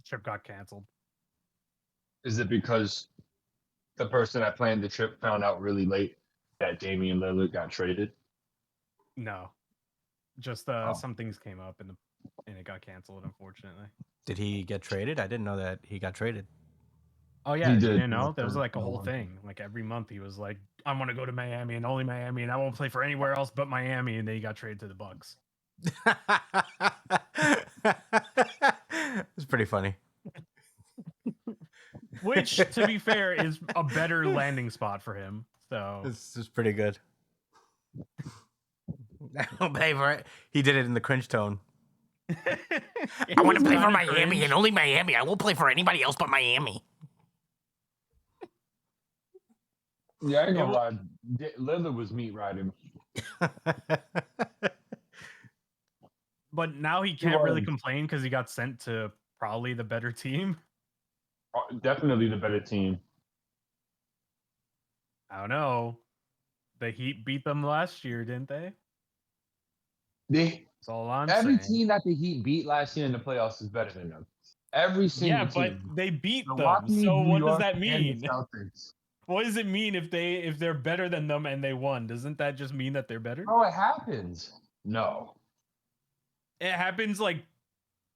trip got canceled. Is it because the person that planned the trip found out really late that Damian Lillard got traded? No, just some things came up and it got canceled. Unfortunately. Did he get traded? I didn't know that he got traded. Oh yeah, He you did. didn't know? There was like a whole thing. Like every month he was like, "I want to go to Miami and only Miami, and I won't play for anywhere else but Miami." And then he got traded to the Bucks. It's pretty funny. Which, to be fair, is a better landing spot for him. So This is pretty good. I don't pay for it. He did it in the cringe tone. I want to play for Miami and only Miami. I won't play for anybody else but Miami. Yeah, I ain't gonna lie. Lillard was meat riding. But now he can't really complain because he got sent to probably the better team. Definitely the better team. I don't know. The Heat beat them last year, didn't they? That's all I'm Every saying. team that the Heat beat last year in the playoffs is better than them. Every single team. Yeah, but they beat them. Milwaukee, So New what York, does that and mean? the Celtics. What does it mean if they're better than them and they won? Doesn't that just mean that they're better? Oh, it happens. No. It happens like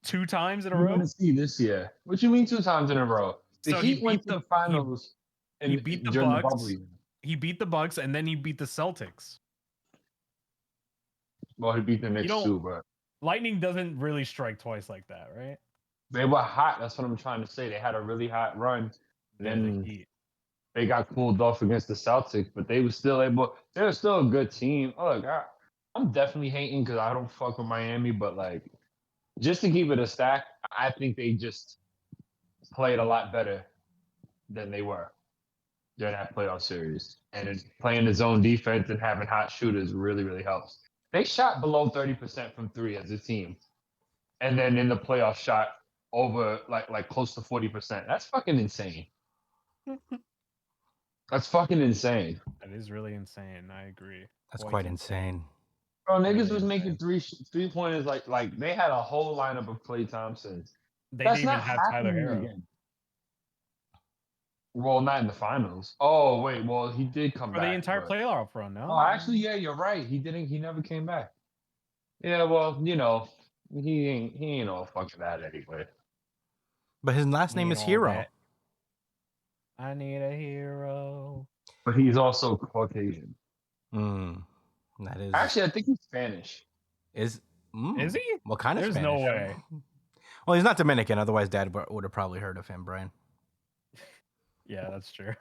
2 times in a We're row. going to see this year. What you mean 2 times in a row? The So Heat went to the finals. He beat the during Bucks. the bubble year. He beat the Bucks and then he beat the Celtics. Well, he beat the Knicks too, but Lightning doesn't really strike twice like that, right? they were hot. That's what I'm trying to say. They had a really hot run. Then they got cooled off against the Celtics, but they were still able. They were still a good team. Oh, look, I'm definitely hating because I don't fuck with Miami, but like, just to keep it a stack, I think they just played a lot better than they were during that playoff series. And playing the zone defense and having hot shooters really, really helps. They shot below 30% from 3 as a team, and then in the playoff shot over like close to 40%. That's fucking insane. That's fucking insane. That is really insane. I agree. That's quite insane. Bro, niggas was making 3-pointers like they had a whole lineup of Klay Thompson. They didn't even have Tyler Hero. Again. Well, not in the finals. Oh wait, well he did come back for the entire playoff run. No. Oh, actually, yeah, you're right. He didn't. He never came back. Yeah, well, you know, he ain't all fucking that anyway. But his last name is Hero. I need a hero. But he's also Caucasian. That is. Actually, I think he's Spanish. Is he? What kind of There's Spanish? no way. Well, he's not Dominican. Otherwise, Dad would have probably heard of him, Brian. Yeah, that's true.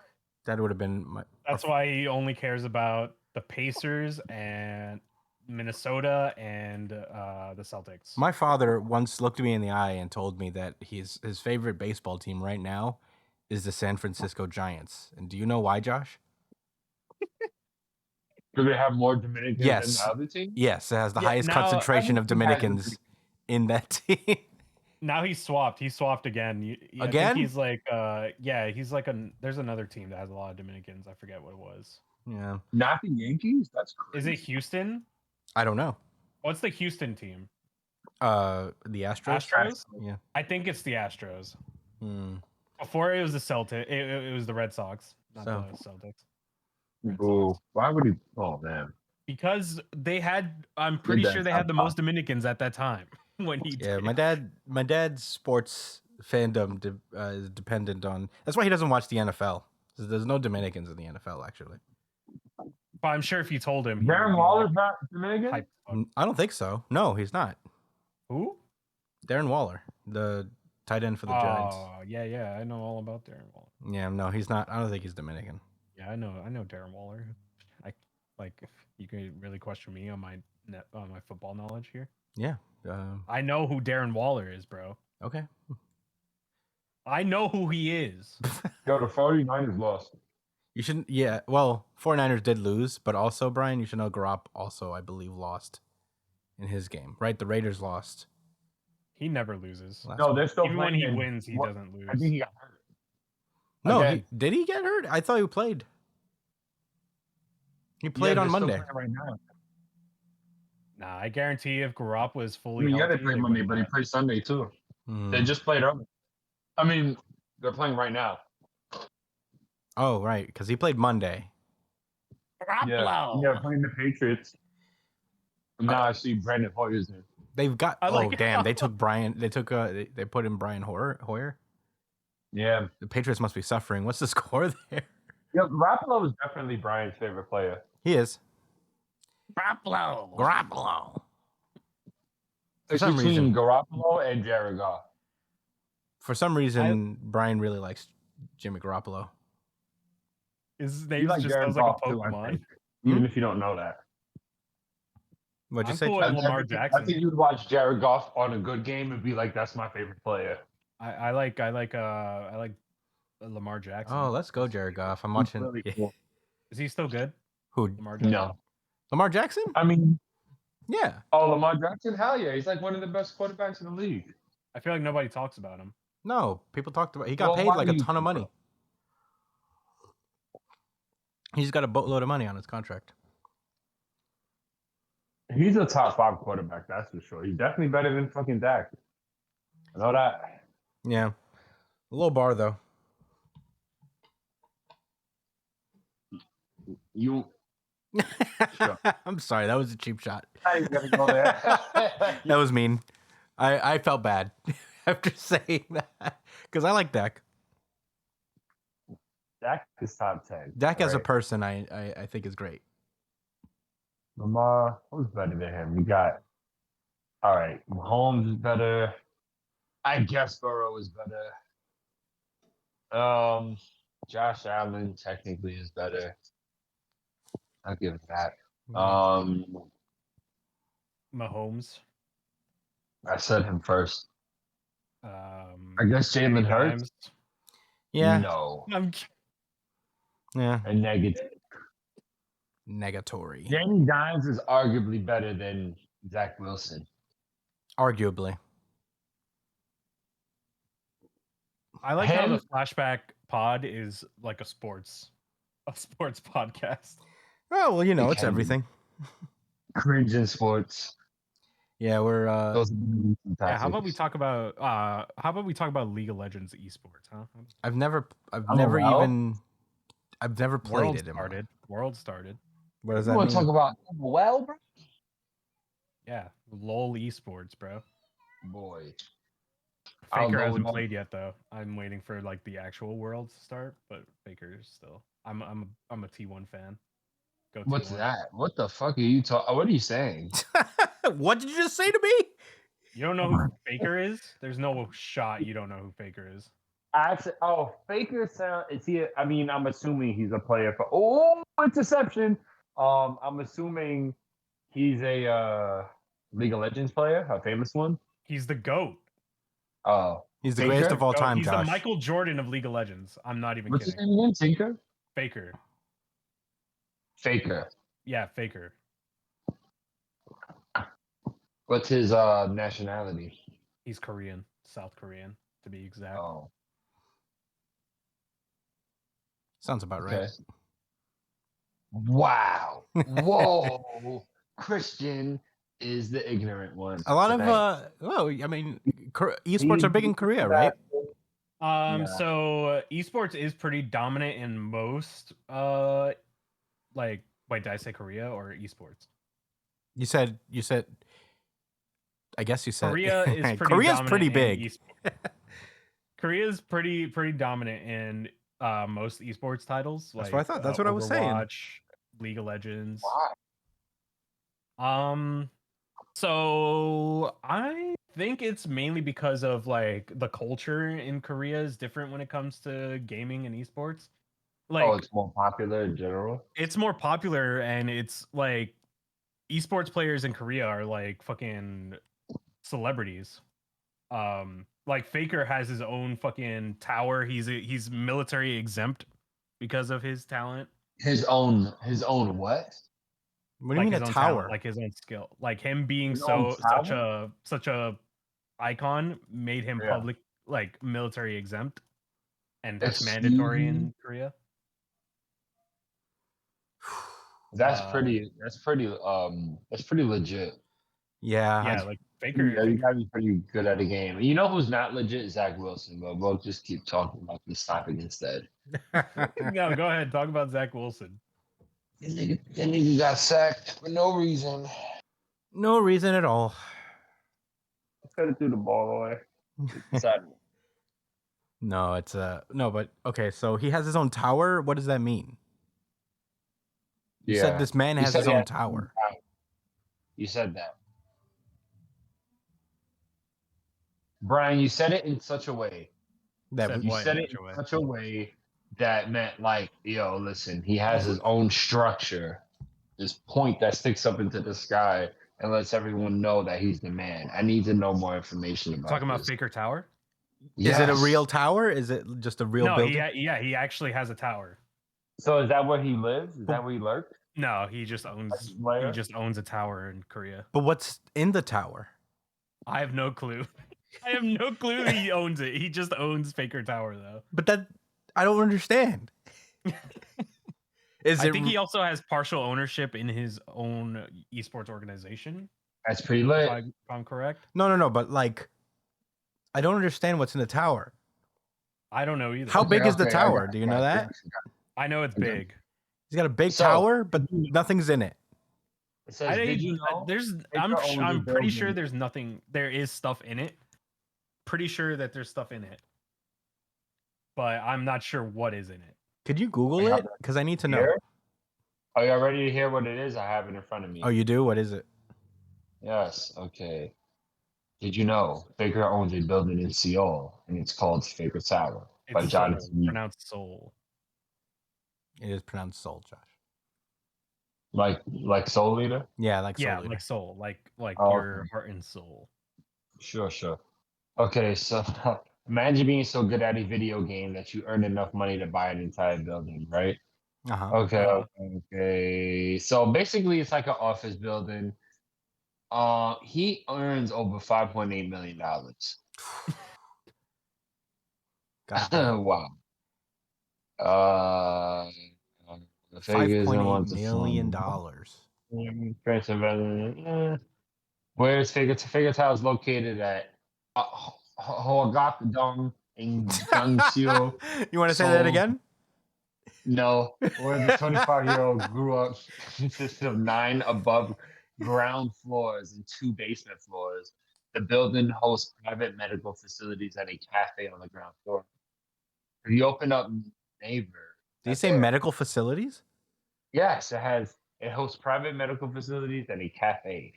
That would have been. That's why he only cares about the Pacers and Minnesota and the Celtics. My father once looked me in the eye and told me that his favorite baseball team right now is the San Francisco Giants. And do you know why, Josh? Do they have more Dominicans than the other team? Yes, it has the highest concentration of Dominicans in that team. Now he's swapped. He's swapped again. Again? I think he's like, he's like there's another team that has a lot of Dominicans. I forget what it was. Yeah. Not the Yankees? That's crazy. Is it Houston? I don't know. What's the Houston team? The Astros? Astros? Yeah. I think it's the Astros. Before it was the Celtics. It was the Red Sox, not the Celtics. Ooh, why would he? Oh, man. Because they had, I'm pretty sure they had the most Dominicans at that time when he did. My dad's sports fandom is dependent on. That's why he doesn't watch the NFL. There's no Dominicans in the NFL, actually. But I'm sure if you told him, Darren Waller's not Dominican. I don't think so. No, he's not. Who? Darren Waller, the tight end for the Giants. Oh, yeah, I know all about Darren Waller. Yeah, no, he's not. I don't think he's Dominican. Yeah, I know Darren Waller. If you can really question me on my football knowledge here. Yeah. I know who Darren Waller is, bro. Okay. I know who he is. Yo, the 49ers lost. You shouldn't. Yeah. Well, 49ers did lose, but also, Brian, you should know Garopp also, I believe, lost in his game. Right? The Raiders lost. He never loses. No, they're still even playing. When he wins, he doesn't lose. I think he got hurt. No, did he get hurt? I thought he played. He played on Monday. Right now. Nah, I guarantee if Garopp was fully healthy, healthy, they played Monday, but he played Sunday too. They just played early. I mean, they're playing right now. Oh, right, because he played Monday. Yeah, playing the Patriots. Now I see Brandon Hoyer's there. They've got. like Damn! They took Brian. They took. They put in Brian Hoyer. Yeah. The Patriots must be suffering. What's the score there? Yeah, Garoppolo is definitely Brian's favorite player. He is. Garoppolo. It's some between reason- Garoppolo and Jared Goff. For some reason, Brian really likes Jimmy Garoppolo. His You name like just Jared sounds like a Goff too, I Pokemon. think. Even if you don't know that. What'd you I'm say? cool Chad? with Lamar I Jackson. think you'd watch Jared Goff on a good game and be like, "That's my favorite player." I like Lamar Jackson. Oh, let's go, Jared Goff. I'm He's watching. really cool. Is he still good? Who? Lamar Jackson? No, Lamar Jackson? I mean, Yeah. Lamar Jackson. Hell yeah, he's like one of the best quarterbacks in the league. I feel like nobody talks about him. No, people talked about. He got Well, paid why like do a you ton of think money. He's got a boatload of money on his contract. He's a top 5 quarterback, that's for sure. He's definitely better than fucking Dak. I know that. Yeah. A low bar though. You. Sure. I'm sorry, that was a cheap shot. I ain't gonna go there. That was mean. I felt bad after saying that because I like Dak. Dak is top 10. Dak as a right? person, I think is great. Lamar, who's better than him? You got, all right, Mahomes is better. I guess Burrow is better. Josh Allen technically is better. I'll give it that. Mahomes. I said him first. I guess Danny Jalen Hurts. Dimes. Yeah. No. Yeah. A negative. Negatory. Danny Dimes is arguably better than Zach Wilson. Arguably. I like how Him- the flashback pod is like a sports podcast. Oh well, you know, It it's can be. everything. Cringe in sports. Yeah, we're Those are the Yeah, how about we topics. talk about League of Legends esports, huh? I've never well. played World it. started. World started. What does You that want to mean? talk about well, bro? Yeah, LOL esports, bro. Boy. I'll Faker go hasn't with- played yet though. I'm waiting for like the actual world to start, but Faker's still. I'm a T1 fan. Go What's T1. that? What the fuck are you talking? What are you saying? What did you just say to me? You don't know who Faker is? There's no shot you don't know who Faker is. Faker sound is he? I mean, I'm assuming he's a player for. Interception. I'm assuming he's a League of Legends player, a famous one. He's the GOAT. Oh, He's the Faker? greatest of all GOAT. time, He's Josh. the Michael Jordan of League of Legends. I'm not even what's his kidding. name again? Tinker. Faker. Faker. Yeah, Faker. What's his nationality? He's Korean, South Korean to be exact. Oh, Sounds about right. okay. Wow. Whoa. Christian is the ignorant one. A lot tonight. I mean, esports are big in Korea, right? Yeah. So esports is pretty dominant in most like wait, did I say Korea or esports? You said I guess you said Korea is pretty Korea's dominant pretty in big. Korea's pretty dominant in most esports titles. That's Like, what I thought. That's what I was saying. Overwatch, League of Legends. Why? So I think it's mainly because of like the culture in Korea is different when it comes to gaming and esports. Like It's more popular in general. it's more popular and it's like esports players in Korea are like fucking celebrities. Like Faker has his own fucking tower. He's military exempt because of his talent. His own what? What do you mean his a own tower? talent, like his own skill. Like him being His own such a icon made him Yeah. public like military exempt. And that's Excuse mandatory me? in Korea. That's pretty legit. Yeah, like Faker. Yeah, you gotta be pretty good at the game. You know who's not legit? Zach Wilson, but we'll just keep talking about this topic instead. No, go ahead. Talk about Zach Wilson. That nigga got sacked for no reason. No reason at all. Could have threw the ball away. No, it's no, but okay. So he has his own tower. What does that mean? You said this man has his own tower. You said that, Brian. You said it in such a way. That You said it in such a way that meant like, yo, listen, he has his own structure, this point that sticks up into the sky and lets everyone know that he's the man. I need to know more information about Talking about Faker Tower? Yes. Is it a real tower? Is it just a real building? He actually has a tower. So is that where he lives? Is that where he lurks? No, he just owns a tower in Korea. But what's in the tower? I have no clue. I have no clue he owns it. He just owns Faker Tower though. But that I don't understand. I think he also has partial ownership in his own esports organization. That's pretty lit. If I'm correct. No. But like, I don't understand what's in the tower. I don't know either. How big is the tower? Do you know that? I know it's big. He's got a big tower, but nothing's in it. It says, did you know? I'm pretty sure there's nothing. There is stuff in it. Pretty sure that there's stuff in it, but I'm not sure what is in it. Could you Google it? Because I need to know. Are you ready to hear what it is? I have it in front of me. Oh, you do? What is it? Yes. Okay. Did you know Faker owns a building in Seoul, and it's called Faker Tower by Jonathan. Pronounced Seoul. It is pronounced Soul, Josh. Like Soul Leader? Yeah, like Soul Leader. Like Soul, like your heart and soul. Sure. Okay, so imagine being so good at a video game that you earn enough money to buy an entire building, right? Okay. So basically, it's like an office building. He earns over $5.8 million. Wow. $5.8 million. Where is Figure Tower is located at Hoagakdong in Gangseong. You want to say that again? No, where the 25-year-old grew up consists of 9 above ground floors and 2 basement floors. The building hosts private medical facilities and a cafe on the ground floor. If you open up Neighbor. Did you say medical facilities? Yes, it hosts private medical facilities and a cafe.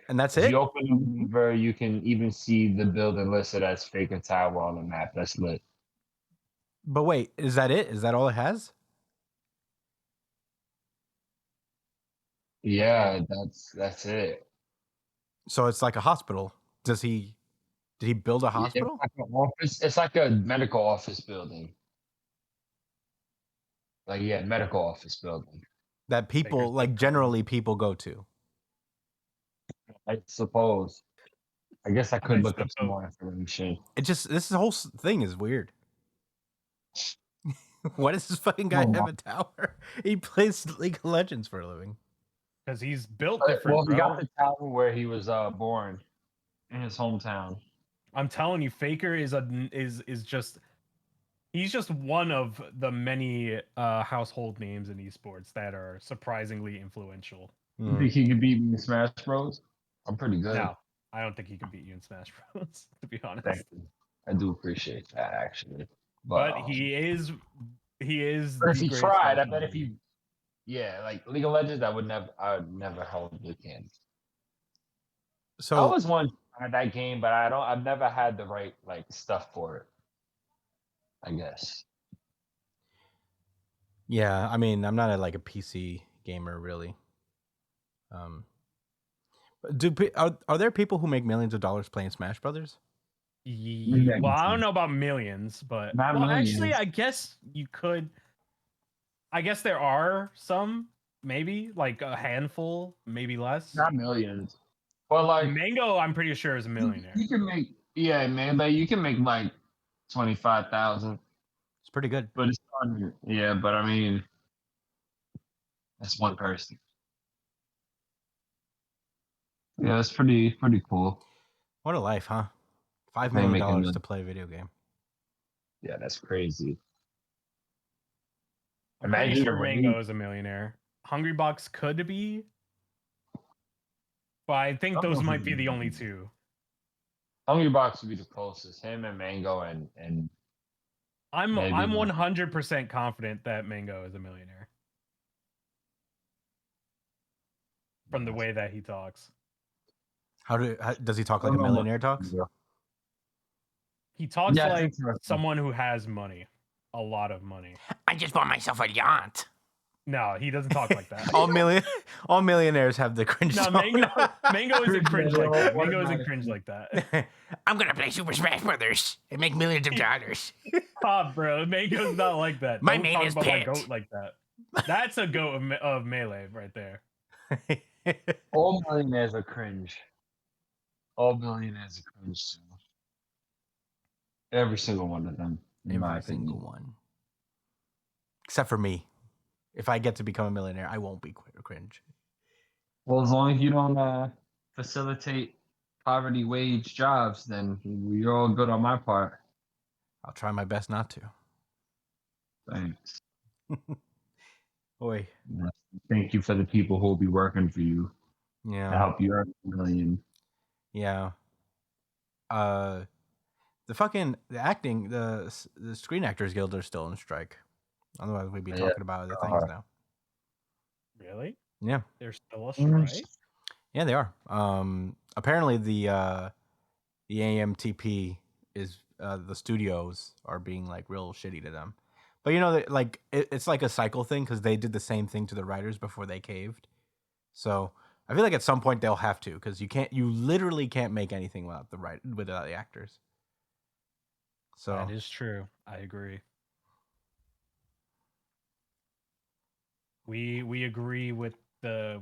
And that's if it? You open Neighbor, you can even see the building listed as Faker Tower on the map. That's lit. But wait, is that it? Is that all it has? Yeah, that's it. So it's like a hospital. Did he build a hospital? It's like a medical office building. Medical office building. That people, like generally people go to. I suppose. I guess I could look up some more information. This whole thing is weird. Why does this fucking guy have a tower? He plays League of Legends for a living. Because he's built different. Well, he got the tower where he was born in his hometown. I'm telling you, Faker is just he's just one of the many household names in esports that are surprisingly influential. You think he could beat me in Smash Bros? I'm pretty good. No, I don't think he can beat you in Smash Bros. To be honest, thank you. I do appreciate that actually. But he is. But if he tried, I bet if he, like League of Legends, I would never hold the candle. So I always wanted to try that game, but I've never had the right stuff for it. I guess. Yeah, I mean, I'm not a PC gamer really. Are there people who make millions of dollars playing Smash Brothers? Yeah, well, I don't know about millions, but actually, I guess you could. I guess there are some, maybe like a handful, maybe less. Not millions. Well, Mango, I'm pretty sure is a millionaire. You can make, man, you can make 25,000. It's pretty good. But it's fun. Yeah, but I mean, that's one person. Yeah, it's pretty cool. What a life, huh? $5 They million making to play a video game. Yeah, that's crazy. I'm pretty Imagine sure the Mango money. is a millionaire. Hungry Box could be, but I think those might be the only two. Hungry Box would be the closest. Him and Mango and I'm maybe 100% confident that Mango is a millionaire from the way that he talks. How does he talk like a millionaire talks? He talks Yeah, like someone who has money, a lot of money. I just bought myself a yacht. No, he doesn't talk like that. all millionaires have the cringe No, tone. Mango isn't cringe like that. Mango isn't cringe like that. I'm gonna play Super Smash Brothers and make millions of dollars. Stop, bro. Mango's not like that. My Don't name talk is about my Pit. goat like that. That's a goat of Melee right there. all millionaires are cringe. All millionaires are cringe too. Every single one of them, in my Every opinion. single one. Except for me. If I get to become a millionaire, I won't be cringe. Well, as long as you don't facilitate poverty wage jobs, then you're all good on my part. I'll try my best not to. Thanks. Boy. Thank you for the people who will be working for you to help you earn $1 million. Yeah. The acting, the Screen Actors Guild are still on strike. Otherwise, we'd be talking about other things now. Really? Yeah. They're still a strike? Yeah, they are. Apparently, the AMTP is the studios are being like real shitty to them. But you know, like it's like a cycle thing because they did the same thing to the writers before they caved. So I feel like at some point they'll have to because you literally can't make anything without the actors. So that is true. I agree. We agree with the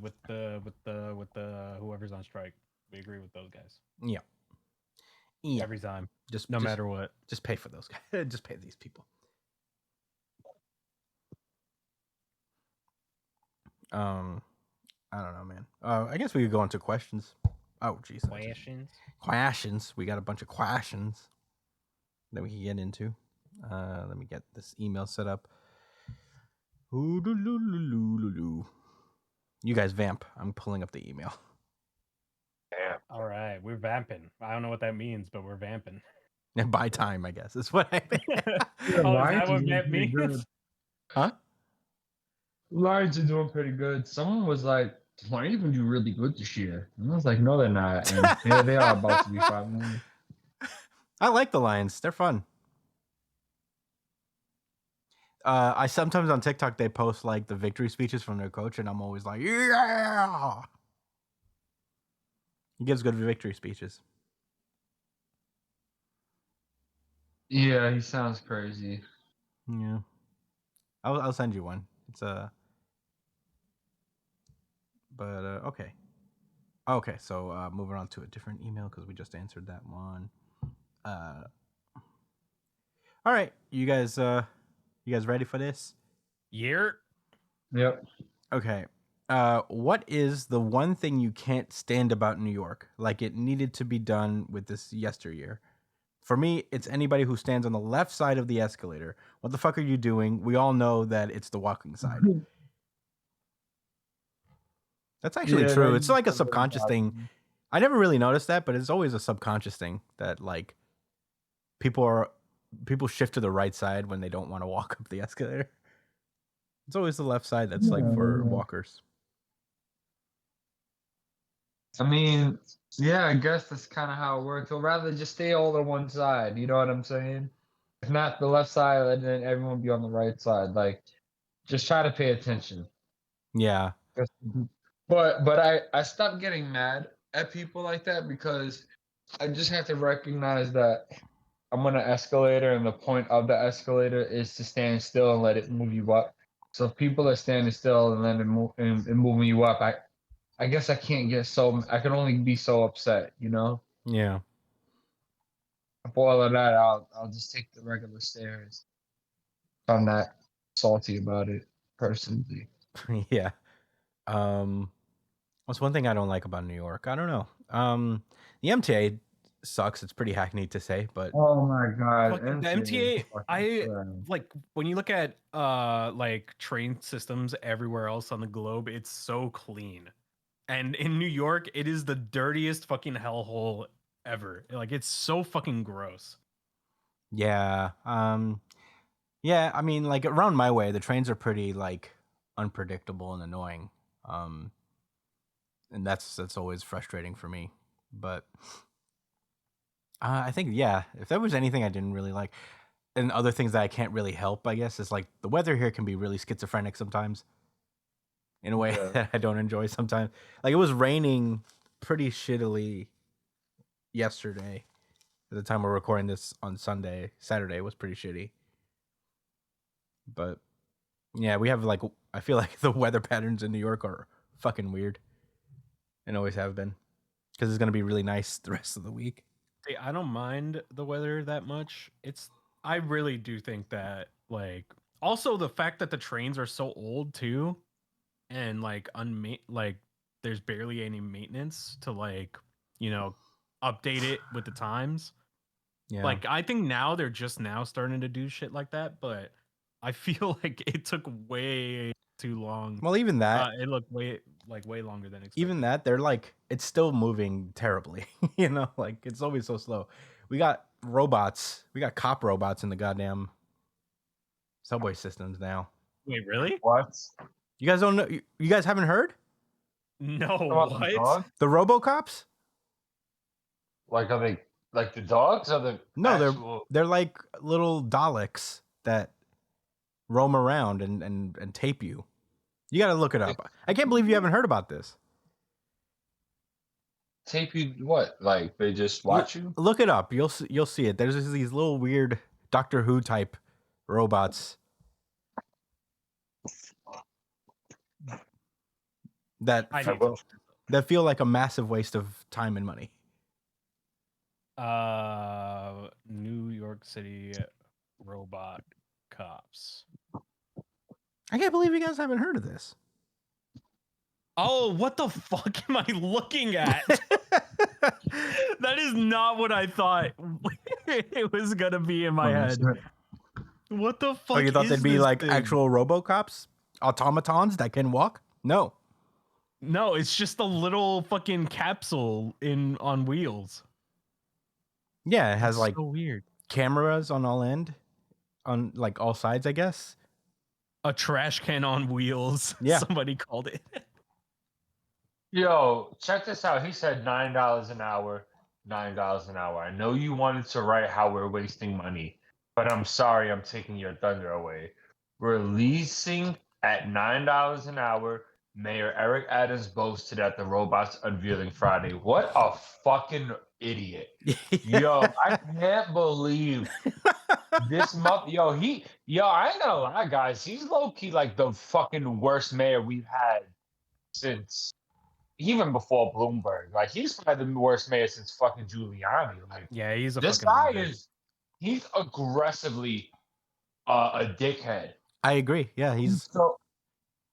whoever's on strike. We agree with those guys. Yeah. Every time. No matter what. Just pay for those guys. Just pay these people. I don't know, man. I guess we could go into questions. Oh, jeez. Questions. We got a bunch of questions that we can get into. Let me get this email set up. You guys vamp. I'm pulling up the email. Yeah. All right, we're vamping. I don't know what that means, but we're vamping. And buy time, I guess. That's what I mean. Oh, is that what vamp means? Good. Huh? Lions are doing pretty good. Someone was like, Lions are going to do really good this year. And I was like, no, they're not. And here they are about to be 5 million. I like the Lions. They're fun. I sometimes on TikTok they post like the victory speeches from their coach, and I'm always like, yeah. He gives good victory speeches. Yeah, he sounds crazy. Yeah, I'll send you one. It's okay. Okay, so moving on to a different email because we just answered that one. All right, you guys ready for this? Year. Yep. Okay. What is the one thing you can't stand about New York? Like it needed to be done with this yesteryear. For me, it's anybody who stands on the left side of the escalator. What the fuck are you doing? We all know that it's the walking side. That's actually true. It's like a subconscious thing. I never really noticed that, but it's always a subconscious thing that like people shift to the right side when they don't want to walk up the escalator. It's always the left side that's like for walkers. I mean, yeah, I guess that's kind of how it works. I'd rather just stay all on one side. You know what I'm saying? If not the left side, then everyone be on the right side. Like, just try to pay attention. Yeah. But I stopped getting mad at people like that because I just have to recognize that I'm on an escalator and the point of the escalator is to stand still and let it move you up. So if people are standing still and then moving you up, I guess I can't get I can only be so upset, you know? Yeah. For all of that, I'll just take the regular stairs. I'm not salty about it personally. Yeah. What's one thing I don't like about New York? I don't know. The MTA sucks. It's pretty hackneyed to say, but Oh my god, the MTA, like when you look at like train systems everywhere else on the globe, it's so clean. And in New York, it is the dirtiest fucking hellhole ever. Like it's so fucking gross. yeah. Yeah, I mean, like around my way, the trains are pretty like unpredictable and annoying. And that's always frustrating for me. But I think if there was anything I didn't really like, and other things that I can't really help, I guess, is like the weather here can be really schizophrenic sometimes, in a way that I don't enjoy sometimes. Like it was raining pretty shittily yesterday. At the time we're recording this on Saturday was pretty shitty. But yeah, we have like, I feel like the weather patterns in New York are fucking weird, and always have been, because it's gonna be really nice the rest of the week. See, I don't mind the weather that much. I really do think that like also the fact that the trains are so old too, and like like there's barely any maintenance to like update it with the times. Yeah. Like I think now they're just now starting to do shit like that, but I feel like it took way too long. Well, even that, it looked way longer than expected. even that, they're like, it's still moving terribly. Like it's always so slow. We got robots. We got cop robots in the goddamn subway systems now. Wait, really? What? You guys don't know? You guys haven't heard? No, what? The RoboCops? Like, are they like the dogs? Or the No, they're like little Daleks that roam around and tape you. You got to look it up. I can't believe you haven't heard about this. Tape you what? Like they just watch you? Look it up. You'll see it. There's just these little weird Doctor Who type robots that feel like a massive waste of time and money. New York City robot cops. I can't believe you guys haven't heard of this. Oh, what the fuck am I looking at? That is not what I thought it was gonna be in my head. What the fuck? Oh, you thought they'd be like thing? actual RoboCops, automatons that can walk? No, it's just a little fucking capsule on wheels. Yeah, it has like so weird cameras on like all sides, I guess. A trash can on wheels. Yeah, somebody called it. Yo, check this out. He said $9 an hour. $9 an hour. I know you wanted to write how we're wasting money, but I'm sorry, I'm taking your thunder away. Releasing at $9 an hour. Mayor Eric Adams boasted at the robots unveiling Friday. What a fucking idiot. Yo, I can't believe this month. Yo, I ain't gonna lie, guys. He's low-key like the fucking worst mayor we've had since even before Bloomberg. Like he's probably the worst mayor since fucking Giuliani. Like, yeah, he's this guy he's aggressively a dickhead. I agree. Yeah, he's so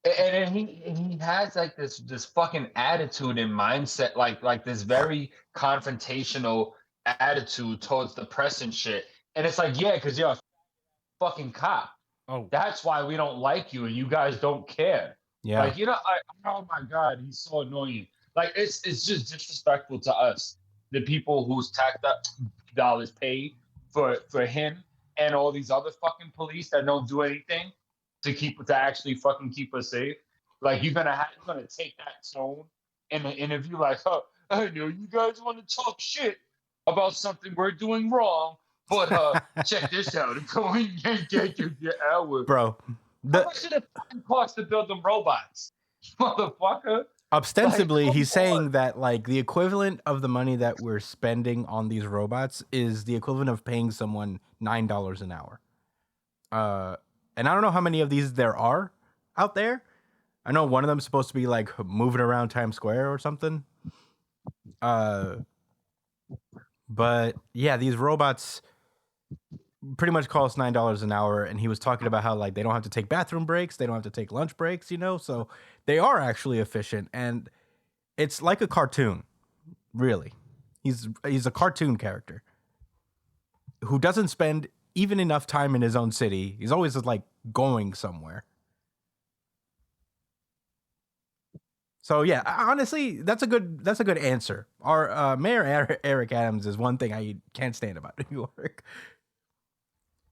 and he has like this fucking attitude and mindset, like this very confrontational attitude towards the press and shit. And it's like, yeah, because you're a fucking cop. Oh, that's why we don't like you, and you guys don't care. Yeah, like oh my god, he's so annoying. Like it's just disrespectful to us, the people whose tax dollars pay for him and all these other fucking police that don't do anything to actually fucking keep us safe. Like you're gonna take that tone in an interview, like, oh, I know you guys want to talk shit about something we're doing wrong, but check this out. It's going get your hour, bro. How much did it fucking cost to build them robots, motherfucker? Ostensibly, like, he's saying that like the equivalent of the money that we're spending on these robots is the equivalent of paying someone $9 an hour. And I don't know how many of these there are out there. I know one of them's supposed to be like moving around Times Square or something. But yeah, these robots pretty much cost $9 an hour, and he was talking about how like they don't have to take bathroom breaks, they don't have to take lunch breaks, so they are actually efficient. And It's like a cartoon, really. He's a cartoon character who doesn't spend even enough time in his own city. He's always like going somewhere. So yeah, honestly, that's a good answer. Our Mayor Eric Adams is one thing I can't stand about New York.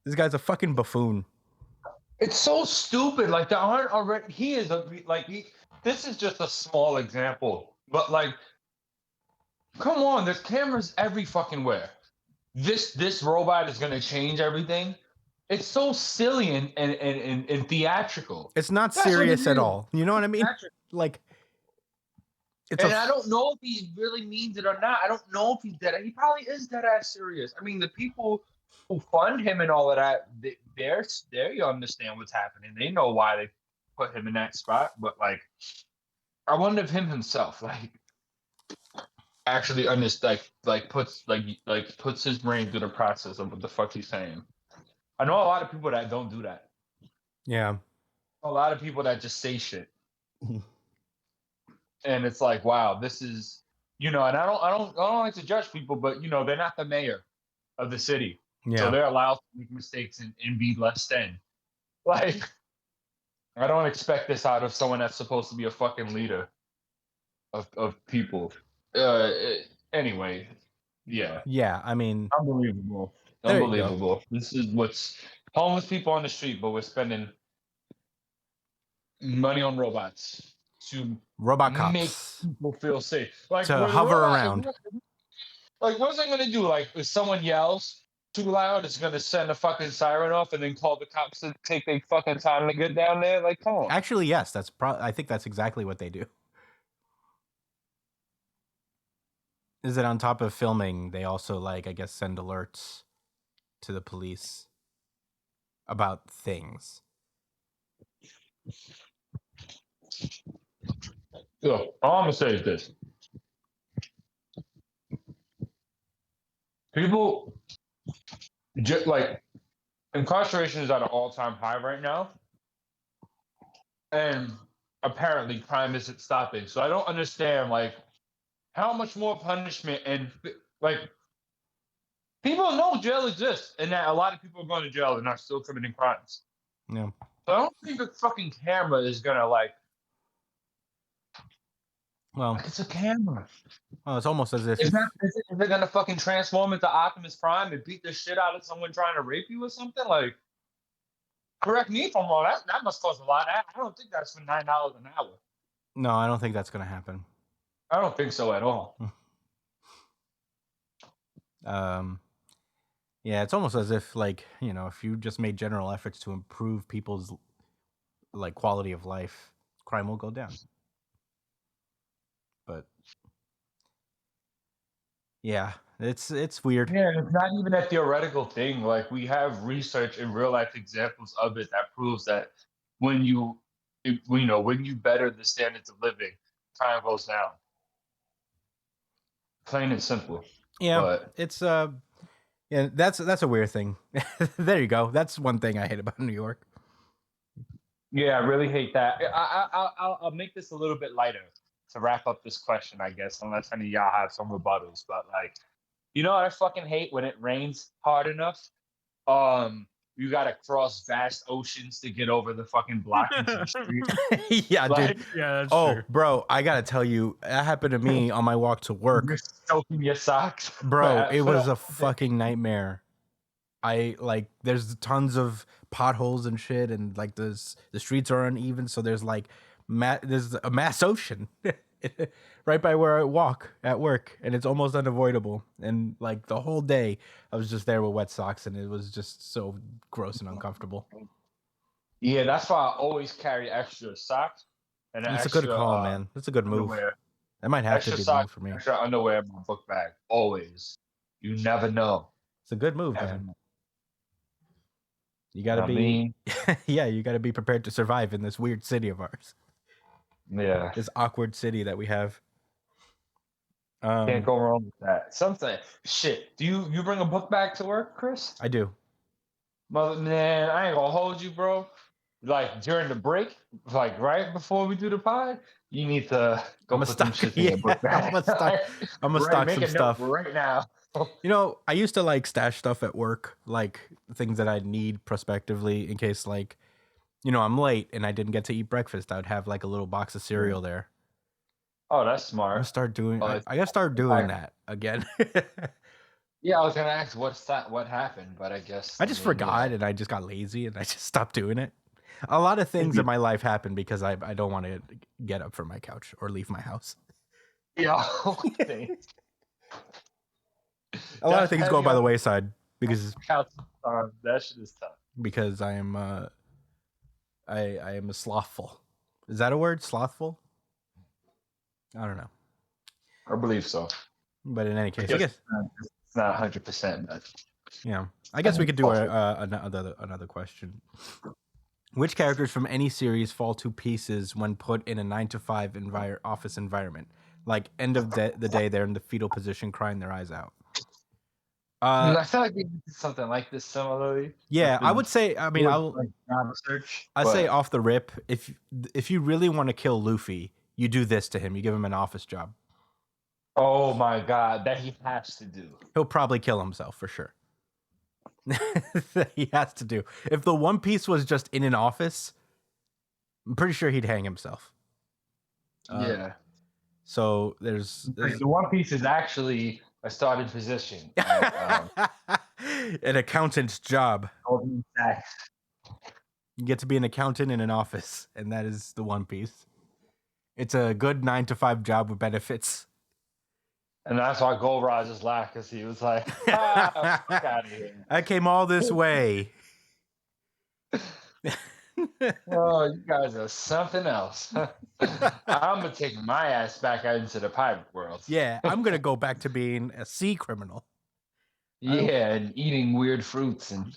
This guy's a fucking buffoon. It's so stupid. Like there aren't already. He is this is just a small example, but like, come on, there's cameras every fucking where. This robot is gonna change everything. It's so silly and theatrical. It's not serious at all. You know what I mean? Like, I don't know if he really means it or not. I don't know if he's dead. He probably is dead ass serious. I mean, the people who fund him and all of that, they understand what's happening. They know why they put him in that spot. But like, I wonder if him himself actually understands, puts his brain through the process of what the fuck he's saying. I know a lot of people that don't do that. Yeah. A lot of people that just say shit. And it's like, wow, this is, and I don't like to judge people, but they're not the mayor of the city. Yeah. So they're allowed to make mistakes and be less than. Like, I don't expect this out of someone that's supposed to be a fucking leader of people. Anyway, yeah. Yeah, I mean, unbelievable. This is what's homeless people on the street, but we're spending money on robots to robot make cops people feel safe. Like to hover around. Like, what's it gonna do? Like, if someone yells too loud, it's gonna send a fucking siren off and then call the cops to take their fucking time to get down there? Like, come on. Actually, yes, I think that's exactly what they do. Is that on top of filming, they also I guess send alerts to the police about things. So all I'm gonna say is this: people incarceration is at an all-time high right now, and apparently crime isn't stopping. So I don't understand how much more punishment and people know jail exists and that a lot of people are going to jail and are still committing crimes. Yeah. So I don't think the fucking camera is gonna it's a camera. Well, it's almost as if Is it gonna fucking transform into Optimus Prime and beat the shit out of someone trying to rape you or something? Like, correct me if I'm wrong. That must cost a lot. I don't think that's for $9 an hour. No, I don't think that's gonna happen. I don't think so at all. Yeah, it's almost as if if you just made general efforts to improve people's quality of life, crime will go down. But yeah, it's weird. Yeah, it's not even a theoretical thing. Like, we have research and real life examples of it that proves that when you better the standards of living, crime goes down. Plain and simple. Yeah, but it's yeah, that's a weird thing. There you go. That's one thing I hate about New York. Yeah, I really hate that. I'll make this a little bit lighter to wrap up this question, I guess, unless any of y'all have some rebuttals. But what I fucking hate when it rains hard enough? You gotta cross vast oceans to get over the fucking block into the street. Yeah, dude. Yeah, that's true. Bro, I gotta tell you, that happened to me on my walk to work. You're soaking your socks. Bro, it was a fucking nightmare. There's tons of potholes and shit, and the streets are uneven, so there's there's a mass ocean right by where I walk at work, and it's almost unavoidable. And the whole day, I was just there with wet socks, and it was just so gross and uncomfortable. Yeah, that's why I always carry extra socks. And it's a good call, man. That's a good move. Underwear. That might have to be the move for me. Extra underwear in my book bag, always. You never know. It's a good move, man. You gotta be, yeah, you gotta be prepared to survive in this weird city of ours. Yeah, this awkward city that we have. Can't go wrong with that. Something shit. Do you bring a book bag to work, Chris? I do. Mother man, I ain't gonna hold you, bro. During the break, right before we do the pod, You need to go put some shit in your book bag. I'm gonna stock make some a stuff note right now. You know, I used to like stash stuff at work, like things that I'd need prospectively in case, like, you know, I'm late and I didn't get to eat breakfast. I'd have like a little box of cereal there. Oh, that's I'm gonna smart. start doing. Oh, I gotta start doing that again. Yeah, I was gonna ask what happened, but I guess I just mean, forgot and I just got lazy and I just stopped doing it. A lot of things in my life happen because I don't want to get up from my couch or leave my house. Yeah. A lot of things go by the wayside because that shit is tough. Because I am I am a slothful. Is that a word? Slothful? I don't know. I believe so. But in any case, I guess it's not 100%. But yeah. I guess we could do another question. Which characters from any series fall to pieces when put in a 9-to-5 office environment? Like end of the day, they're in the fetal position, crying their eyes out. I feel like we did something like this similarly. Yeah, I would say. I mean, I say off the rip, if you really want to kill Luffy, you do this to him. You give him an office job. Oh my god, that he has to do. He'll probably kill himself for sure. He has to do. If the One Piece was just in an office, I'm pretty sure he'd hang himself. Yeah. So there's the One Piece is actually a starting position. An accountant's job. Goldman Sachs. You get to be an accountant in an office, and that is the One Piece. It's a good 9-to-5 job with benefits. And that's why Gold Rod just laughed because he was like, fuck out of here. I came all this way. Oh, you guys are something else. I'm going to take my ass back out into the pirate world. Yeah, I'm going to go back to being a sea criminal. Yeah, and eating weird fruits and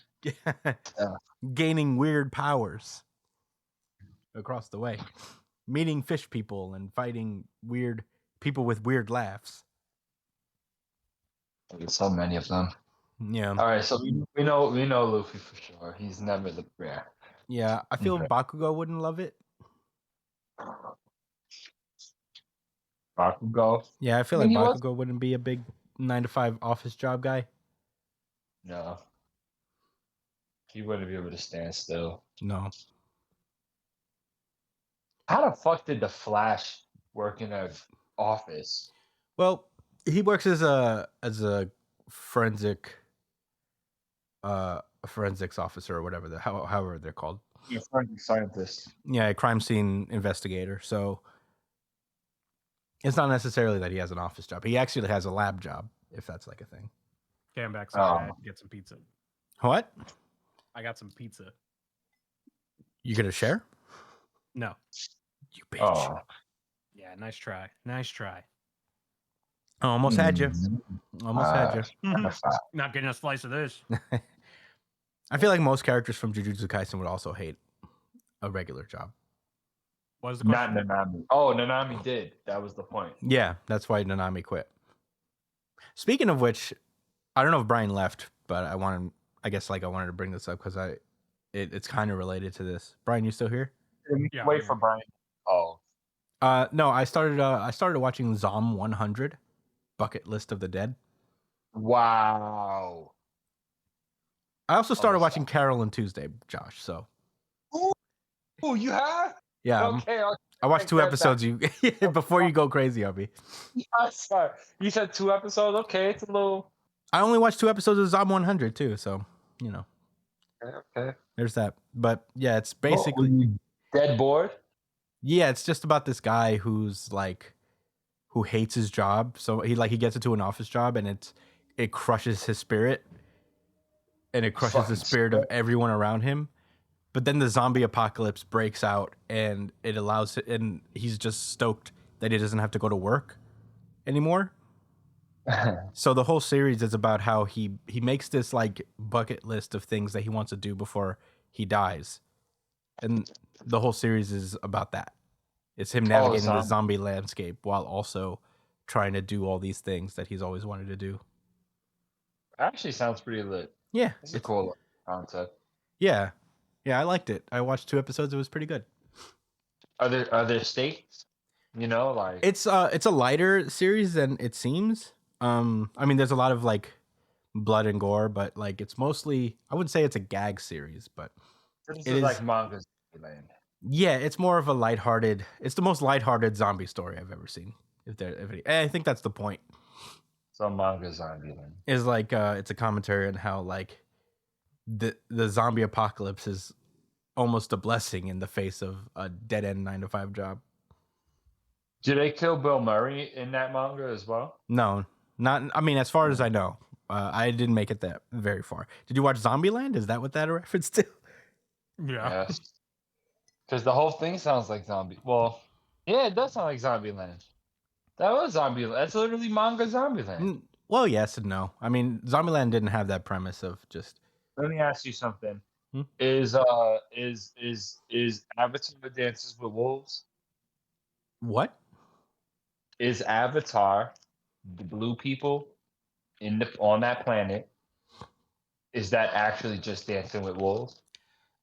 gaining weird powers across the way. Meeting fish people and fighting weird people with weird laughs. There's so many of them. Yeah. All right, so we know Luffy for sure. He's never the rare. Yeah, I feel Bakugo wouldn't love it. Bakugo? Yeah, I feel like Bakugo wouldn't be a big 9-to-5 office job guy. No. He wouldn't be able to stand still. No. How the fuck did the Flash work in an office? Well, he works as a forensics officer or whatever however they're called. Yeah, forensic scientist. Yeah, a crime scene investigator. So it's not necessarily that he has an office job. He actually has a lab job, if that's like a thing. Okay, I'm back. Sorry, I had to get some pizza. What? I got some pizza. You gonna share? No. You bitch. Oh. Yeah, nice try. Nice try. I almost had you. Almost had you. Not getting a slice of this. I feel like most characters from Jujutsu Kaisen would also hate a regular job. What was the question? Not Nanami. Oh, Nanami did. That was the point. Yeah, that's why Nanami quit. Speaking of which, I don't know if Brian left, but I wanted to bring this up because it's kind of related to this. Brian, you still here? Yeah, wait for Brian. Oh. No, I started watching Zom 100, Bucket List of the Dead. Wow. I also started watching Carol and Tuesday, Josh. So. Oh, you have? Yeah. Okay. I watched 2 episodes. Before you go crazy on me. Sorry. You said 2 episodes. Okay, it's a little. I only watched 2 episodes of Zom 100 too, so you know. Okay. There's that. But yeah, it's basically dead bored. Yeah, it's just about this guy who hates his job. So he gets into an office job and it crushes his spirit. And it crushes the spirit of everyone around him. But then the zombie apocalypse breaks out and and he's just stoked that he doesn't have to go to work anymore. So the whole series is about how he makes this like bucket list of things that he wants to do before he dies. And the whole series is about that. It's him navigating the zombie landscape while also trying to do all these things that he's always wanted to do. Actually sounds pretty lit. Yeah. It's a cool concept. Yeah. Yeah, I liked it. I watched 2 episodes. It was pretty good. Are there stakes? You know, like it's a lighter series than it seems. I mean, there's a lot of like blood and gore, but like it's mostly, I wouldn't say it's a gag series, but this it is is. like manga land. Yeah, it's more of a lighthearted. It's the most lighthearted zombie story I've ever seen. I think that's the point. So manga zombie land. Is like it's a commentary on how like the zombie apocalypse is almost a blessing in the face of a dead end 9-to-5 job. Do they kill Bill Murray in that manga as well? No, not. I mean, as far as I know, I didn't make it that very far. Did you watch Zombieland? Is that what that a reference to? Yeah. Yes. Because the whole thing sounds like zombie. Well, yeah, it does sound like Zombieland. That was Zombieland. That's literally manga Zombieland. Well, yes and no. I mean, Zombieland didn't have that premise of just. Let me ask you something. Hmm? Is Avatar Dances with Wolves? What? Is Avatar the blue people on that planet? Is that actually just Dancing with Wolves?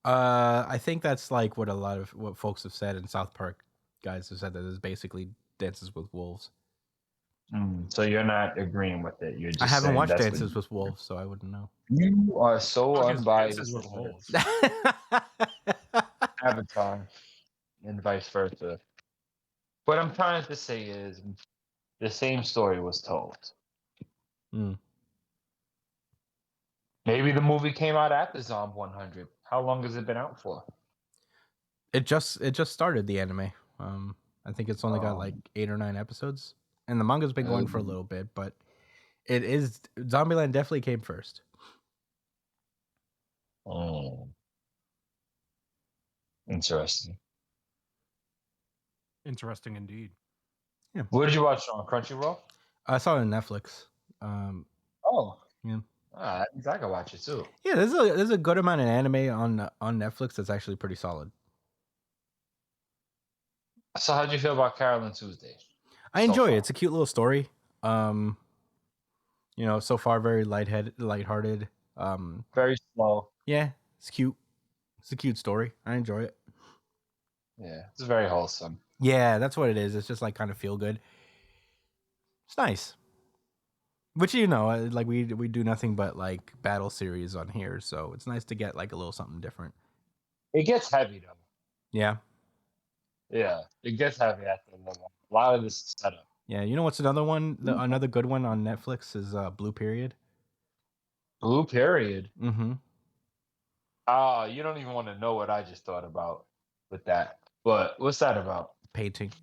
I think that's like what folks have said, and South Park guys have said that it's basically Dances with Wolves. So you're not agreeing with it. You're just I haven't saying watched that's Dances with Wolves, so I wouldn't know. You are so Fuck is unbiased. Dances with Wolves? Avatar and vice versa. What I'm trying to say is the same story was told. Mm. Maybe the movie came out after Zomb 100. How long has it been out for? It just started the anime. I think it's only got like 8 or 9 episodes, and the manga's been going for a little bit, but it is Zombieland definitely came first. Oh, interesting. Interesting indeed. Yeah. What did you watch on Crunchyroll? I saw it on Netflix. Oh, yeah. I could watch it too. Yeah, there's a good amount of anime on Netflix that's actually pretty solid. So how'd you feel about Carolyn Tuesday? I enjoy it. It's a cute little story. So far very lighthearted. Very slow. Yeah, it's cute. It's a cute story. I enjoy it. Yeah, it's very wholesome. Yeah, that's what it is. It's just like kind of feel good. It's nice. Which like we do nothing but like battle series on here, so it's nice to get like a little something different. It gets heavy though. Yeah. Yeah, it gets heavy after a little. A lot of this setup. Yeah, you know what's another one? Another good one on Netflix is Blue Period. Blue Period. Mm-hmm. You don't even want to know what I just thought about with that. But what's that about? Painting.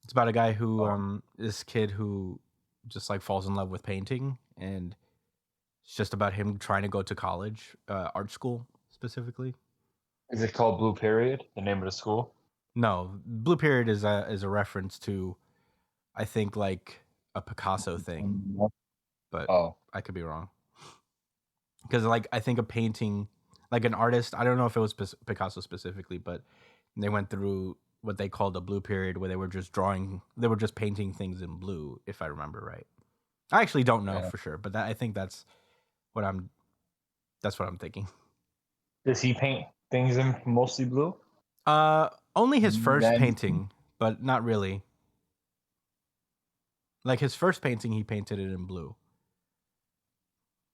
It's about a guy who this kid who just like falls in love with painting, and it's just about him trying to go to college, art school specifically. Is it called Blue Period? The name of the school? No, Blue Period is a reference to, I think, like a Picasso thing, but I could be wrong. Because like I think a painting, like an artist, I don't know if it was Picasso specifically, but they went through what they called a blue period, where they were just painting things in blue, if I remember right. I actually don't know for sure, but I think that's what I'm thinking. Does he paint things in mostly blue? Only his first painting, but not really. Like his first painting, he painted it in blue.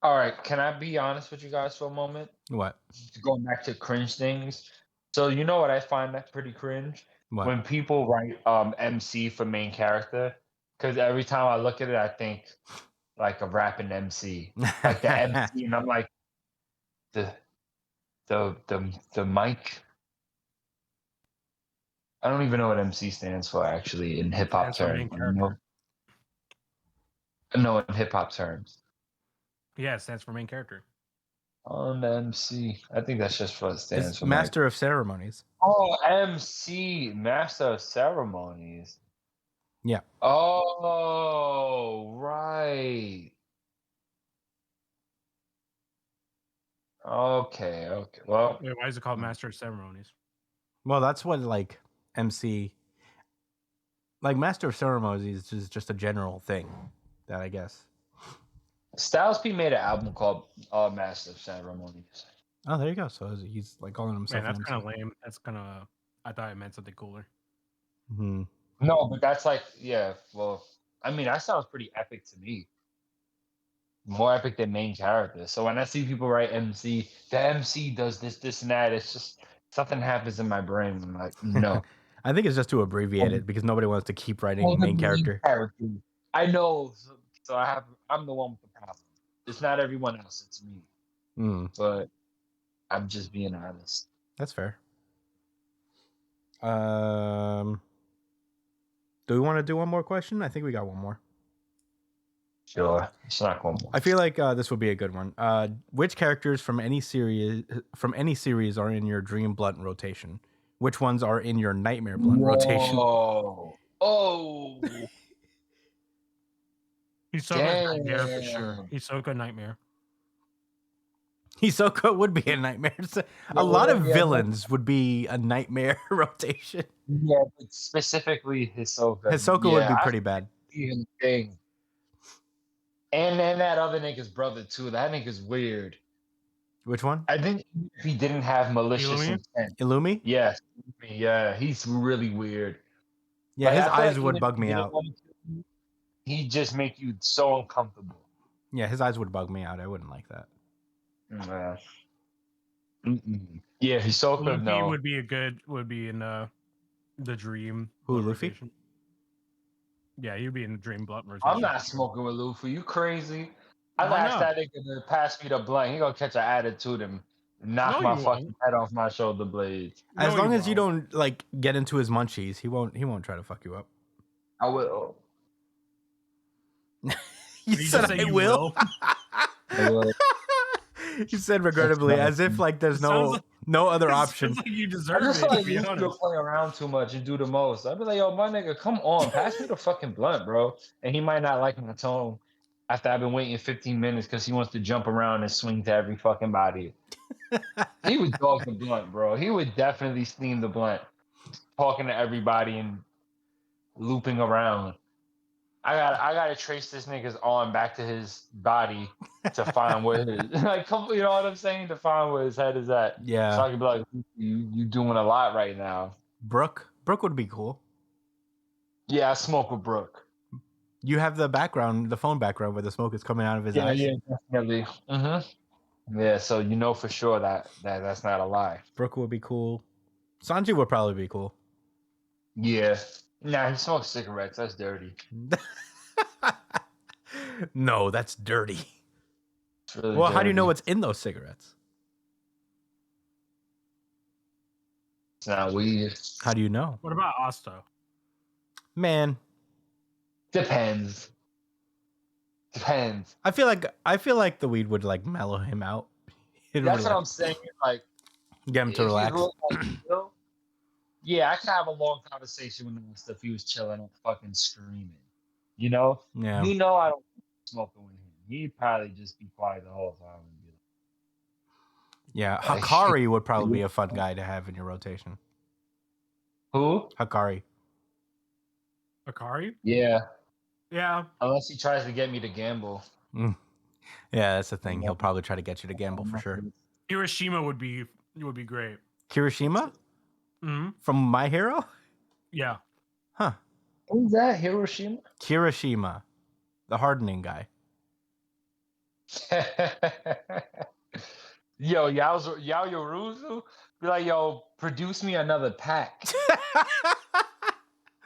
All right, can I be honest with you guys for a moment? What? Going back to cringe things. So you know what I find that pretty cringe? What? When people write MC for main character, because every time I look at it, I think like a rapping MC, like the MC, and I'm like the mic. I don't even know what MC stands for actually in hip hop terms. No, in hip hop terms. Yeah, it stands for main character. On MC. I think that's just what it stands for. Master of Ceremonies. Oh, MC, Master of Ceremonies. Yeah. Oh, right. Okay. Well, wait, why is it called Master of Ceremonies? Well, that's what like MC, like Master of Ceremonies is just a general thing that I guess. Styles P made an album called Master of Ceremonies. Oh, there you go. So he's like calling himself. Man, that's kind of lame. That's kind of. I thought it meant something cooler. Hmm. No, but that's like, yeah. Well, I mean, that sounds pretty epic to me. More epic than main character. So when I see people write MC, the MC does this, and that. It's just something happens in my brain. I'm like, no. I think it's just to abbreviate it because nobody wants to keep writing The main character. I know. So I'm the one with the problem. It's not everyone else. It's me. But I'm just being honest. That's fair. Do we want to do one more question? I think we got one more. Sure. It's not one more. I feel like this would be a good one. Which characters from any series are in your dream blunt rotation? Which ones are in your nightmare blunt rotation? Oh. Hisoka Nightmare for sure. Hisoka Nightmare. Hisoka would be a nightmare. A lot of villains would be a nightmare rotation. Yeah, but specifically Hisoka. Hisoka would be pretty bad. Thing. And then that other nigga's brother too. That nigga's weird. Which one? I think if he didn't have malicious intent. Illumi? Yes. Yeah, he's really weird. Yeah, his eyes would bug me out. He'd just make you so uncomfortable. Yeah, his eyes would bug me out. I wouldn't like that. Yeah, Hisoka, Luffy no. would be in the dream. Who, Luffy? Yeah, he'd be in the dream blunt rotation. I'm not smoking with Luffy. You crazy? I asked that nigga to pass me the blunt. He gonna catch an attitude and knock my fucking head off my shoulder blades. As long as you don't like get into his munchies, he won't try to fuck you up. I will. You said I will. I will. You said regrettably, as if like there's no other option. Like you deserve I just it. like you to play around too much and do the most. I'd be like, yo, my nigga, come on, pass me the fucking blunt, bro. And he might not like my tone after I've been waiting 15 minutes because he wants to jump around and swing to every fucking body. He would dog the blunt, bro. He would definitely steam the blunt, talking to everybody and looping around. I gotta trace this nigga's arm back to his body to find where his you know what I'm saying? To find where his head is at. Yeah. So I can be like, you doing a lot right now. Brooke would be cool. Yeah, I smoke with Brooke. You have the phone background where the smoke is coming out of his eyes. Yeah, definitely. Yeah, so you know for sure that's not a lie. Brooke would be cool. Sanji would probably be cool. Yeah. Nah, he smokes cigarettes. That's dirty. No, that's dirty. Really well, dirty. how do you know what's in those cigarettes? It's not weed. How do you know? What about Asta? Man. Depends. I feel like the weed would like mellow him out. That's what I'm saying. Like, get him to relax. Yeah, I could have a long conversation with him if he was chilling and fucking screaming. You know? Yeah. You know I don't smoke with him. He'd probably just be quiet the whole time. And be yeah, Hakari would probably be a fun guy to have in your rotation. Who? Hakari. Akari? Yeah. Yeah. Unless he tries to get me to gamble. Yeah, that's the thing. He'll probably try to get you to gamble for sure. Hiroshima would be great. Kirishima? Mm-hmm. From My Hero? Yeah. Huh. Who's that? Hiroshima? Kirishima. The hardening guy. Yo, Yaoyorozu? Be like, yo, produce me another pack.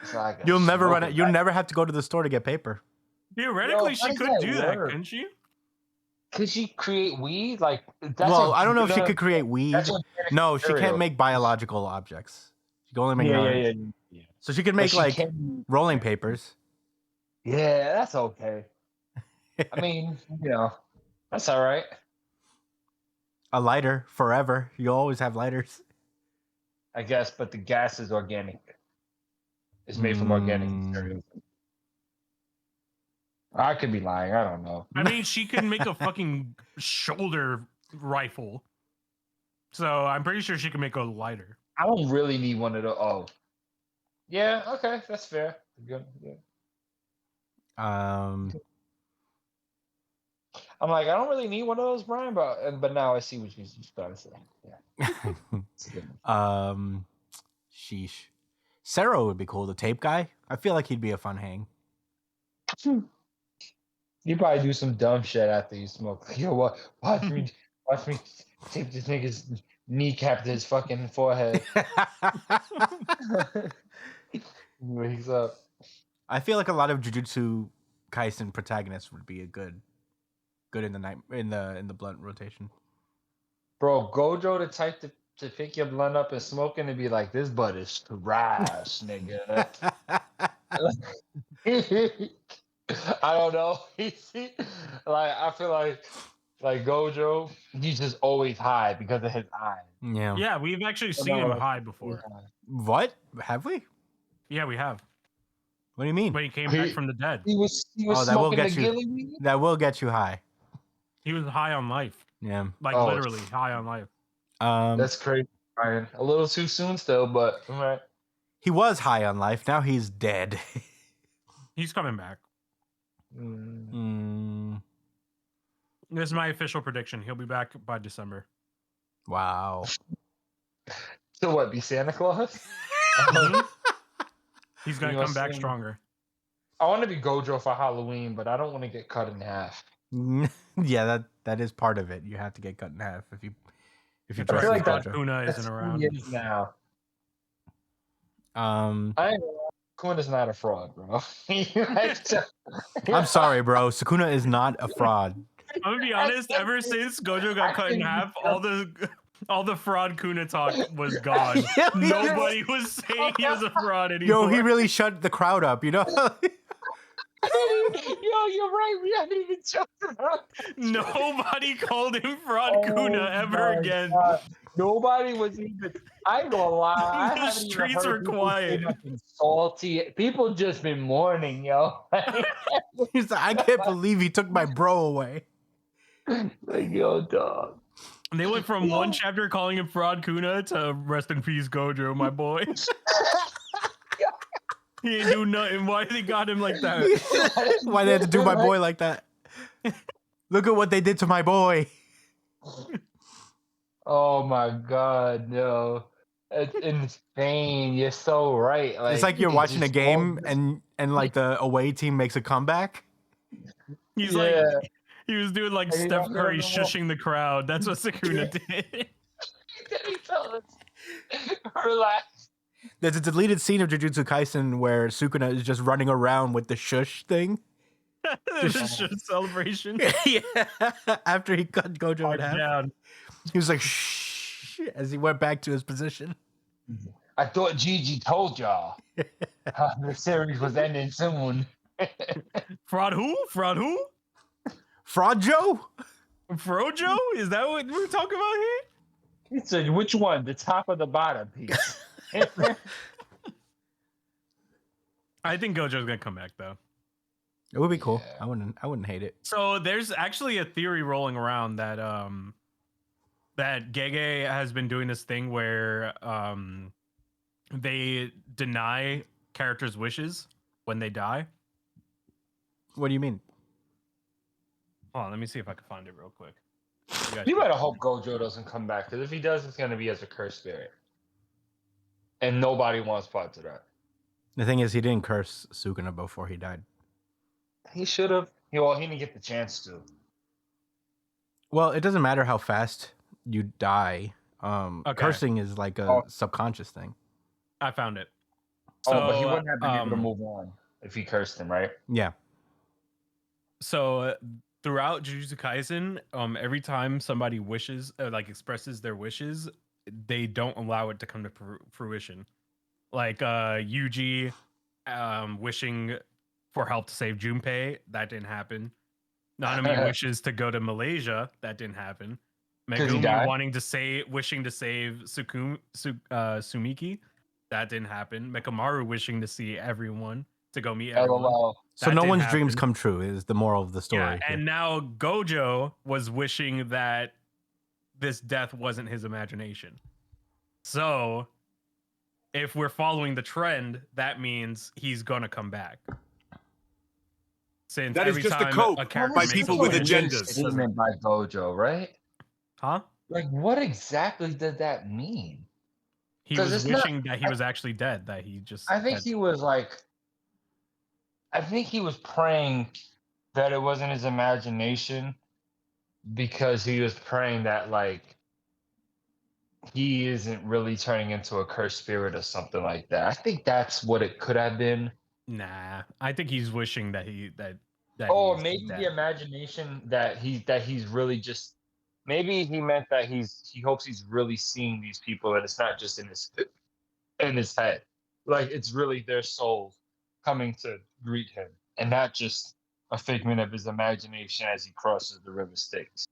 So You'll never run it. You'll never have to go to the store to get paper. Theoretically, she could do that, couldn't she? Could she create weed? Like, I don't know if she could create weed. No, she can't make biological objects. She can only make yeah. So she could make rolling papers. Yeah, that's okay. I mean, that's all right. A lighter forever. You'll always have lighters. I guess, but the gas is organic. It's made from organic materials. I could be lying. I don't know. I mean, she could make a fucking shoulder rifle. So I'm pretty sure she can make a lighter. I don't really need one of those. Oh. Yeah, okay. That's fair. Good. Yeah. I'm like, I don't really need one of those, Brian, but now I see what you're trying to say. Yeah. Sheesh. Sero would be cool. The tape guy. I feel like he'd be a fun hang. You probably do some dumb shit after you smoke. Yo, what? Watch me tape this nigga's kneecap to his fucking forehead. Wakes up. I feel like a lot of Jujutsu Kaisen protagonists would be a good in the night in the blunt rotation. Bro, Gojo the type to pick your blunt up and smoke and be like, this bud is trash, nigga. I don't know. I feel like Gojo, he's just always high because of his eyes. Yeah. Yeah, we've actually seen him high before. What? Have we? Yeah, we have. What do you mean? When he came back from the dead. He was that will smoking get the you. gilly weed? That will get you high. He was high on life. Yeah. Like literally high on life. That's crazy, Ryan. A little too soon still, but all right. He was high on life. Now he's dead. He's coming back. This is my official prediction. He'll be back by December. Wow. So what? Be Santa Claus? He's gonna come back stronger. I want to be Gojo for Halloween, but I don't want to get cut in half. Yeah, that is part of it. You have to get cut in half if you I feel like Gojo. Kuna isn't around now. I'm Kuna's not a fraud, bro. I'm sorry, bro. Sukuna is not a fraud. I'm gonna be honest. Ever since Gojo got cut in half, all the fraud Kuna talk was gone. Yeah, Nobody was saying he was a fraud anymore. Yo, he really shut the crowd up. You know. Yo, you're right. We haven't even joked around. Nobody called him fraud Kuna ever again. God. Nobody was even. I ain't gonna lie. The streets were quiet. Salty. People just been mourning, yo. He's like, I can't believe he took my bro away. Like, yo, dog. They went from one chapter calling him fraud Kuna to rest in peace Gojo, my boy. He ain't do nothing. Why they got him like that? Why they had to do my boy like that? Look at what they did to my boy. Oh my God, no. It's insane. You're so right. It's like you're watching a game and like the away team makes a comeback. He's like, he was doing like Steph Curry shushing the crowd. That's what Sukuna did. Relax. There's a deleted scene of Jujutsu Kaisen where Sukuna is just running around with the shush thing. Just a celebration. Yeah. After he cut Gojo in half. Down. He was like, shh, as he went back to his position. I thought Gigi told y'all the series was ending soon. Fraud who? Fraud who? Fraud Joe? Frojo? Is that what we're talking about here? He said, which one? The top or the bottom piece? I think Gojo's gonna come back though. It would be cool. Yeah. I wouldn't hate it. So there's actually a theory rolling around that that Gege has been doing this thing where they deny characters' wishes when they die. What do you mean? Hold on, let me see if I can find it real quick. You better hope Gojo doesn't come back, because if he does, it's gonna be as a cursed spirit. And nobody wants parts of that. The thing is, he didn't curse Sukuna before he died. He should have. Well, he didn't get the chance to. Well, it doesn't matter how fast you die. Cursing is like a subconscious thing. I found it. So, but he wouldn't have been able to move on if he cursed him, right? Yeah. So throughout Jujutsu Kaisen, every time somebody wishes, like expresses their wishes, they don't allow it to come to fruition. Like Yuji wishing for help to save Junpei, that didn't happen. Nanami wishes to go to Malaysia, that didn't happen. Megumi wishing to save Sumiki, that didn't happen. Mekamaru wishing to see everyone, to go meet everyone. So no one's dreams come true is the moral of the story. Yeah, and now Gojo was wishing that this death wasn't his imagination. So if we're following the trend, that means he's gonna come back. Since that is just a cope by people with agendas. Statement by Gojo, right? Huh? Like, what exactly did that mean? He was wishing that he was actually dead. That he just. I think he was like. I think he was praying that it wasn't his imagination, because he was praying that like he isn't really turning into a cursed spirit or something like that. I think that's what it could have been. Nah, I think he's wishing that Or he's maybe dead. the imagination that he's really just, maybe he meant that he hopes he's really seeing these people and it's not just in his head. Like it's really their souls coming to greet him and not just a figment of his imagination as he crosses the river Styx.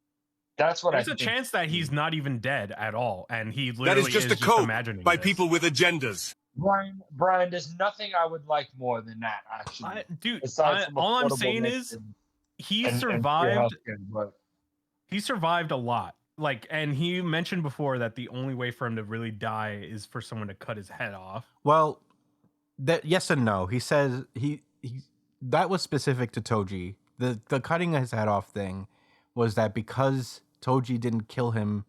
That's what There's I a think. chance that he's not even dead at all, and he literally That is just a cope imagining by this. people with agendas. Brian, there's nothing I would like more than that, actually. Dude, Aside from all I'm affordable saying meds is he and free survived. healthcare, but He survived a lot. Like, and he mentioned before that the only way for him to really die is for someone to cut his head off. Well, that yes and no. He says he that was specific to Toji. The cutting his head off thing was that because Toji didn't kill him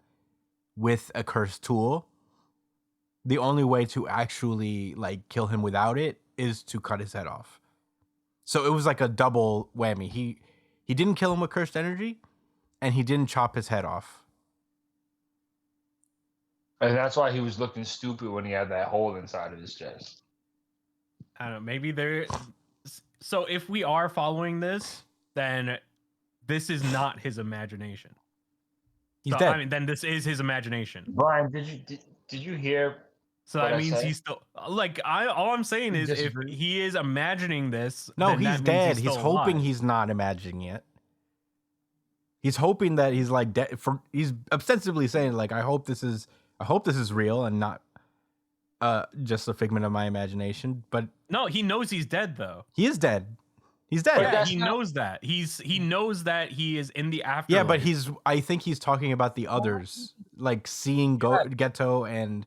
with a cursed tool, the only way to actually like kill him without it is to cut his head off. So it was like a double whammy. He didn't kill him with cursed energy, and he didn't chop his head off. and that's why he was looking stupid when he had that hole inside of his chest. I don't know. Maybe there. So if we are following this, then this is not his imagination. He's So, dead. I mean, then this is his imagination. Brian, did you hear? So what that I means said? he's still like all I'm saying is Disagree? if he is imagining this, No, then he's that means dead. He's still hoping alive. he's not imagining it. He's hoping that he's like dead. He's ostensibly saying like, I hope this is real and not just a figment of my imagination. But No, he knows he's dead though. he is dead. He's dead. Yeah, that's he not- knows that. He knows that he is in the afterlife. Yeah, but I think he's talking about the others, like seeing Geto and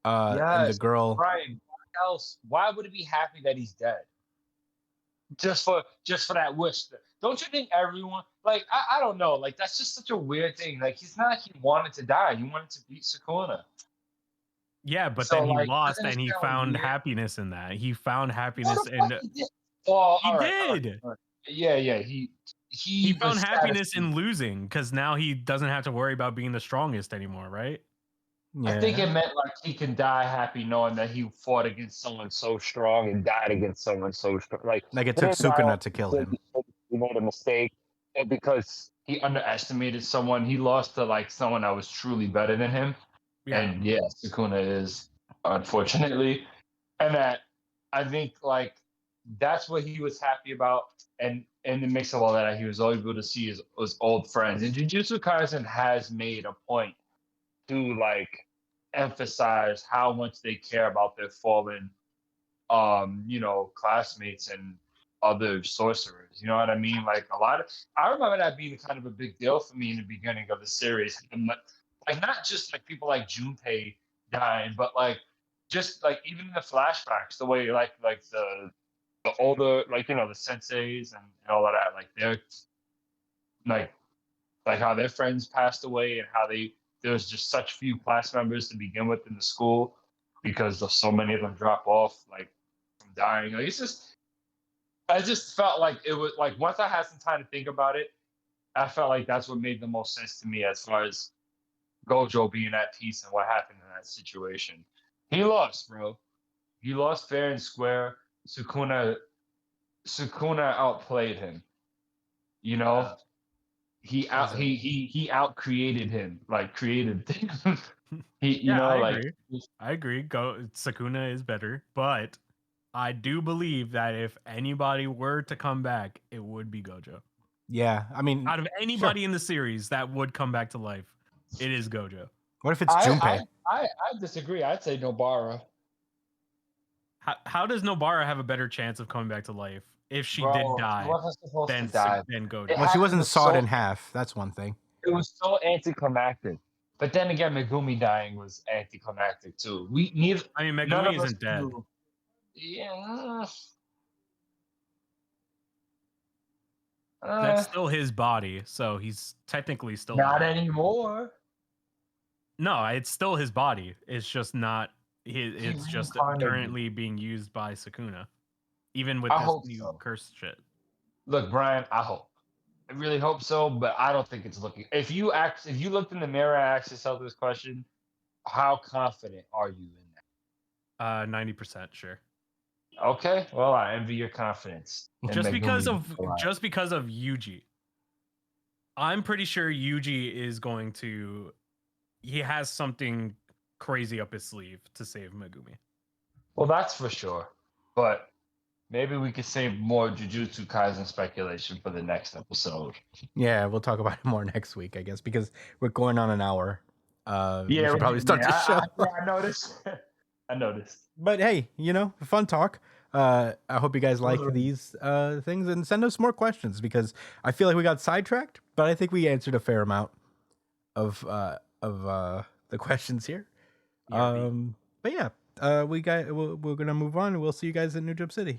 the girl. Brian, what else? Why would he be happy that he's dead? Just for that wish. Don't you think everyone like I don't know, like that's just such a weird thing. Like he's not like he wanted to die. He wanted to beat Sukuna. Yeah, but So, then he like, lost doesn't it and he sound found weird? happiness in that. He found happiness What the in fuck he did? Well, he all right, did. all right. Yeah. He found was happiness satisfied. in losing because now he doesn't have to worry about being the strongest anymore, right? Yeah. I think it meant like he can die happy knowing that he fought against someone so strong and died against someone so strong. Like it he took didn't die Sukuna to kill him. because he made a mistake, and because he underestimated someone. He lost to like someone that was truly better than him. Yeah. And yeah, Sukuna is, unfortunately. And that I think like that's what he was happy about. And in the mix of all that, he was able to see his old friends. And Jujutsu Kaisen has made a point to like emphasize how much they care about their fallen classmates and other sorcerers. You know what I mean? Like I remember that being kind of a big deal for me in the beginning of the series. Like not just like people like Junpei dying, but like just like even in the flashbacks, the way like the older the senseis and all of that, like they're like how their friends passed away and how there was just such few class members to begin with in the school because of so many of them drop off like from dying. Like I just felt like it was like once I had some time to think about it, I felt like that's what made the most sense to me as far as Gojo being at peace and what happened in that situation. He lost, bro. He lost fair and square. Sukuna outplayed him. You know, he out created him, like created him. I agree. Sakuna is better, but I do believe that if anybody were to come back, it would be Gojo. Yeah, I mean, out of anybody in the series that would come back to life, it is Gojo. What if it's Junpei? I disagree. I'd say Nobara. How does Nobara have a better chance of coming back to life if she did die than Gojo? Well, she wasn't sawed in half. That's one thing. It was so anticlimactic. But then again, Megumi dying was anticlimactic too. Megumi isn't dead. Yeah. That's still his body, so he's technically still not alive. anymore. No, it's still his body. It's just not It's just currently being used by Sukuna, even with I this hope new so. curse shit. Look, Brian, I hope. I really hope so, but I don't think it's looking. If you looked in the mirror and asked yourself this question, how confident are you in that? 90% sure. Okay, well, I envy your confidence. Just because of Yuji. I'm pretty sure Yuji is going to. He has something crazy up his sleeve to save Megumi. Well, that's for sure. But maybe we could save more Jujutsu Kaisen speculation for the next episode. Yeah, we'll talk about it more next week, I guess, because we're going on an hour. We Yeah, should probably start the show. I noticed. I noticed. But hey, fun talk. I hope you guys like these things and send us more questions because I feel like we got sidetracked, but I think we answered a fair amount of the questions here. But yeah, we're gonna move on and we'll see you guys in New Jump City.